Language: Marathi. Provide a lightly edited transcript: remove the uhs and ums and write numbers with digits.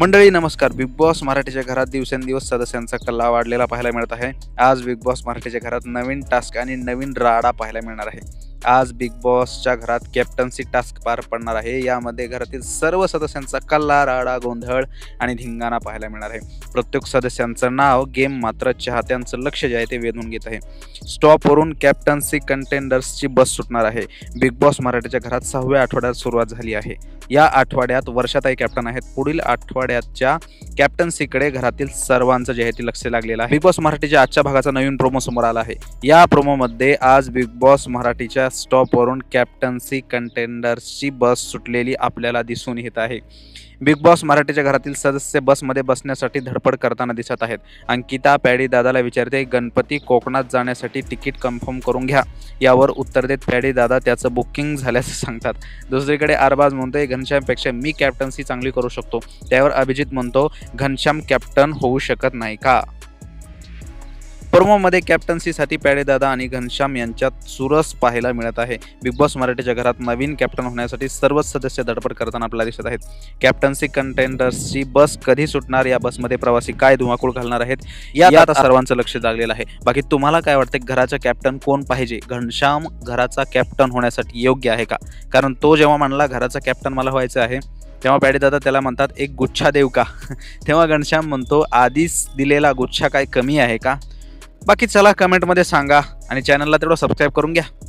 मंडळी नमस्कार. बिग बॉस मराठीच्या घरात दिवसेंदिवस सदस्यांचा कल्ला वाढलेला पाहायला मिळत आहे. आज बिग बॉस मराठीच्या घरात नवीन टास्क आणि नवीन राडा पाहायला मिळणार आहे. आज बिग बॉसच्या घरात कॅप्टन्सी टास्क पार पडणार आहे. यामध्ये घरातील सर्व सदस्यांचा कल्ला, राडा, गोंधळ आणि धिंगाणा पाहायला मिळणार आहे. प्रत्येक सदस्यांचं नाव गेम मात्र चाहत्यांचं लक्ष जे आहे ते वेधून घेत आहे. स्टॉपवरून कॅप्टन्सी कंटेंडर्सची बस सुटणार आहे. बिग बॉस मराठीच्या घरात 6व्या आठवड्यात सुरुवात झाली आहे. या आठवड्यात वर्षाताई कॅप्टन आहेत. पुढील आठवड्याच्या कॅप्टन्सीकडे घरातील सर्वांचं जे आहे ते लक्ष लागलेलं आहे. बिग बॉस मराठीच्या आजच्या भागाचा नवीन प्रोमो समोर आला आहे. या प्रोमोमध्ये आज बिग बॉस मराठीच्या स्टॉपवरून कॅप्टन्सी कंटेंडर्सची बस सुटलेली आपल्याला दिसून येत आहे. बिग बॉस मराठीच्या घरातील सदस्य बसमध्ये बसण्यासाठी धडपड करताना दिसत आहेत. अंकिता पॅडी दादाला विचारते, गणपती कोकणात जाण्यासाठी तिकीट कन्फर्म करून घ्या. यावर उत्तर देत पॅडी दादा त्याचं बुकिंग झाल्याचं सांगतात. दुसरीकडे अरबाज म्हणतोय, घनश्यामपेक्षा मी कॅप्टन्सी चांगली करू शकतो. त्यावर अभिजित म्हणतो, घनश्याम कॅप्टन होऊ शकत नाही का? प्रोमोमध्ये कॅप्टन्सीसाठी पॅडेदादा आणि घनश्याम यांच्यात चुरस पाहायला मिळत आहे. बिग बॉस मराठीच्या घरात नवीन कॅप्टन होण्यासाठी सर्वच सदस्य धडपड करताना आपल्याला दिसत आहेत. कॅप्टन्सी कंटेंडर्सची बस कधी सुटणार, या बसमध्ये प्रवासी काय धुमाकूळ घालणार आहेत, यात आता सर्वांचं लक्ष लागलेलं आहे. बाकी तुम्हाला काय वाटतं, घराचा कॅप्टन कोण पाहिजे? घनश्याम घराचा कॅप्टन होण्यासाठी योग्य आहे का? कारण तो जेव्हा म्हणला घराचा कॅप्टन मला व्हायचं आहे, तेव्हा पॅडेदादा त्याला म्हणतात, एक गुच्छा देऊ का? तेव्हा घनश्याम म्हणतो, आधीच दिलेला गुच्छा काय कमी आहे का? बाकी चला कमेंटमध्ये सांगा आणि चॅनलला तेवढं सबस्क्राईब करून घ्या.